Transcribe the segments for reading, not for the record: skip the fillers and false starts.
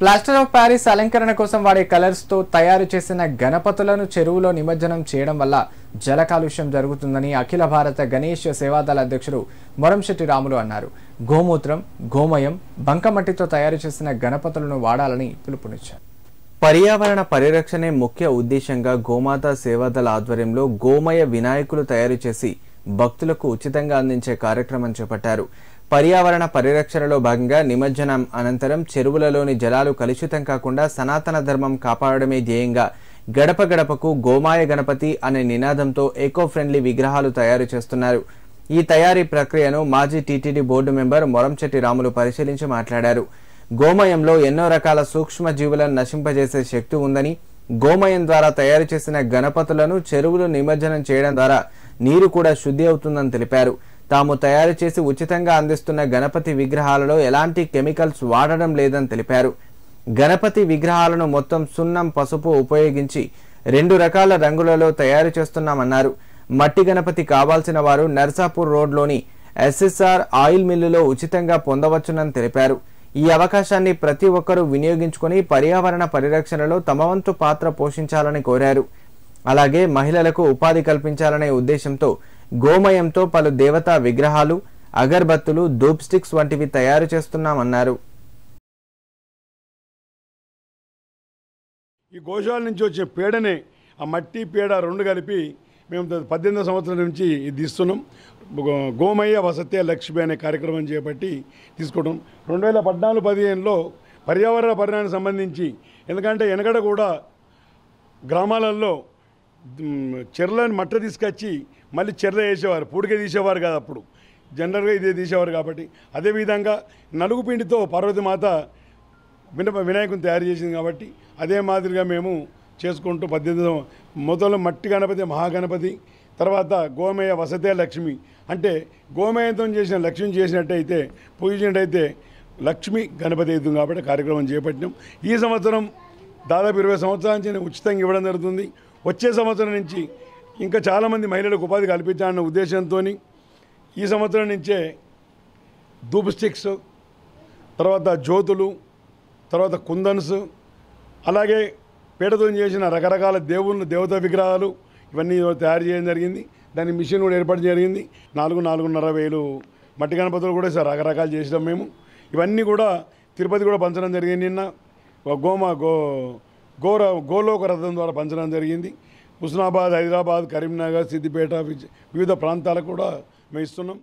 Plaster of Paris అలంకరణ కోసం వాడే కలర్స్ తో తయారు చేసిన గణపతులను చెరువులో నిమజ్జనం చేయడం వల్ల జల కాలుష్యం జరుగుతుందని అఖిల భారత గణేష్ సేవాదళ అధ్యక్షుడు మొరంశెట్టి రాములు అన్నారు. గోమూత్రం, గోమయం, బంకమట్టితో తయారు చేసిన గణపతులను వాడాలని పిలుపునిచ్చారు. పర్యావరణ పరిరక్షణే ముఖ్య ఉద్దేశంగా గోమాత సేవాదళ ఆధ్వర్యంలో గోమయ వినాయకులు తయారు చేసి భక్తులకు ఉచితంగా అందించే కార్యక్రమం చేపట్టారు. పర్యావరణ పరిరక్షణలో భాగంగా నిమజ్జనం అనంతరం చెరువులలోని జలాలు కలుషితం కాకుండా సనాతన ధర్మం కాపాడడమే ధ్యేయంగా గడప గడపకు గోమాయ గణపతి అనే నినాదంతో ఎకో ఫ్రెండ్లీ విగ్రహాలు తయారు చేస్తున్నారు. ఈ తయారీ ప్రక్రియను మాజీ TTD board member Moramsetty Ramulu పరిశీలించి మాట్లాడారు. గోమయంలో ఎన్నో రకాల సూక్ష్మ జీవులను నశింపజేసే శక్తి ఉందని, గోమయం ద్వారా తయారు చేసిన గణపతులను చెరువులు నిమజ్జనం చేయడం ద్వారా నీరు కూడా శుద్ధి అవుతుందని తెలిపారు. తాము తయారు చేసి ఉచితంగా అందిస్తున్న గణపతి విగ్రహాలలో ఎలాంటి కెమికల్స్ వాడడం లేదని తెలిపారు. గణపతి విగ్రహాలను మొత్తం సున్నం, పసుపు ఉపయోగించి 2 రకాల రంగులలో తయారు చేస్తున్నామన్నారు. మట్టి గణపతి కావాల్సిన వారు నర్సాపూర్ రోడ్లోని ఎస్ఎస్ఆర్ ఆయిల్ మిల్లులో ఉచితంగా పొందవచ్చునని తెలిపారు. ఈ అవకాశాన్ని ప్రతి ఒక్కరూ వినియోగించుకొని పర్యావరణ పరిరక్షణలో తమ వంతు పాత్ర పోషించాలని కోరారు. అలాగే మహిళలకు ఉపాధి కల్పించాలనే ఉద్దేశంతో గోమయంతో పలు దేవతా విగ్రహాలు, అగర్బత్తులు, ధూప్ స్టిక్స్ వంటివి తయారు చేస్తున్నామన్నారు. ఈ గోశాల నుంచి వచ్చే పేడనే ఆ మట్టి పేడ 2 కలిపి మేము 18 సంవత్సరాల నుంచి ఇది ఇస్తున్నాం. గోమయ్య వసత్య లక్ష్మి అనే కార్యక్రమం చేపట్టి తీసుకోవడం 2014-15లో పర్యావరణ పరిణామానికి సంబంధించి, ఎందుకంటే వెనకడ కూడా గ్రామాలలో చెర్లని మట్ట తీసుకొచ్చి మళ్ళీ చెర్ల వేసేవారు, పూడిక తీసేవారు కాదు, అప్పుడు జనరల్గా ఇదే తీసేవారు. కాబట్టి అదేవిధంగా నలుగు పిండితో పార్వతీమాత వినాయకుని తయారు చేసింది. కాబట్టి అదే మాదిరిగా మేము చేసుకుంటూ 18 మొదలు మట్టి గణపతి, మహాగణపతి, తర్వాత గోమయ వసతే లక్ష్మి, అంటే గోమయంతో చేసిన లక్ష్మిని చేసినట్టయితే పూజించినట్టయితే లక్ష్మి గణపతి అవుతుంది. కాబట్టి కార్యక్రమం చేపట్టినాం. ఈ సంవత్సరం దాదాపు 20 సంవత్సరాల నుంచి ఉచితంగా ఇవ్వడం జరుగుతుంది. వచ్చే సంవత్సరం నుంచి ఇంకా చాలామంది మహిళలకు ఉపాధి కల్పించాలన్న ఉద్దేశంతో ఈ సంవత్సరం నుంచే ధూప్ స్టిక్స్, తర్వాత జ్యోతులు, తర్వాత కుందన్స్, అలాగే పేడతో చేసిన రకరకాల దేవతా విగ్రహాలు ఇవన్నీ తయారు చేయడం జరిగింది. దాని మిషన్ కూడా ఏర్పాటు జరిగింది. 4-4.5 వేలు మట్టి గణపతులు కూడా రకరకాలు చేసినాం మేము. ఇవన్నీ కూడా తిరుపతి కూడా పంచడం జరిగింది. నిన్న గోలోక రథం ద్వారా పంచడం జరిగింది. హుస్నాబాద్, హైదరాబాద్, కరీంనగర్, సిద్దిపేట, వివిధ ప్రాంతాలకు కూడా మేము ఇస్తున్నాం.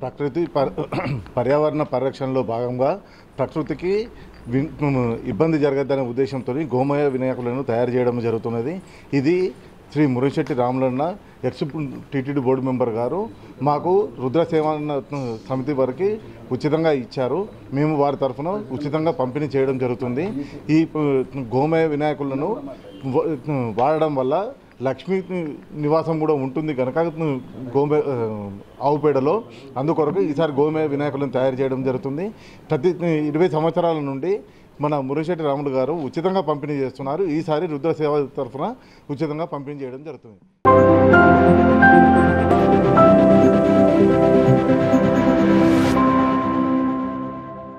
ప్రకృతి పర్యావరణ పరిరక్షణలో భాగంగా ప్రకృతికి ఇబ్బంది జరగద్దనే ఉద్దేశంతో గోమయ వినాయకులను తయారు చేయడం జరుగుతున్నది. ఇది Shri Muramshetti Ramulanna ex TTD board member గారు మాకు రుద్ర సేవా సమితి వరకు ఉచితంగా ఇచ్చారు. మేము వారి తరఫున ఉచితంగా పంపిణీ చేయడం జరుగుతుంది. ఈ గోమయ వినాయకులను వాడడం వల్ల లక్ష్మీ నివాసం కూడా ఉంటుంది కనుక ఆవు పేడలో, అందుకొరకు ఈసారి గోమయ వినాయకులను తయారు చేయడం జరుగుతుంది. ప్రతి 20 సంవత్సరాల నుండి మన మురంశెట్టి రాములు గారు ఉచితంగా పంపిణీ చేస్తున్నారు. ఈసారి రుద్ర సేవ తరఫున ఉచితంగా పంపిణీ చేయడం జరుగుతుంది.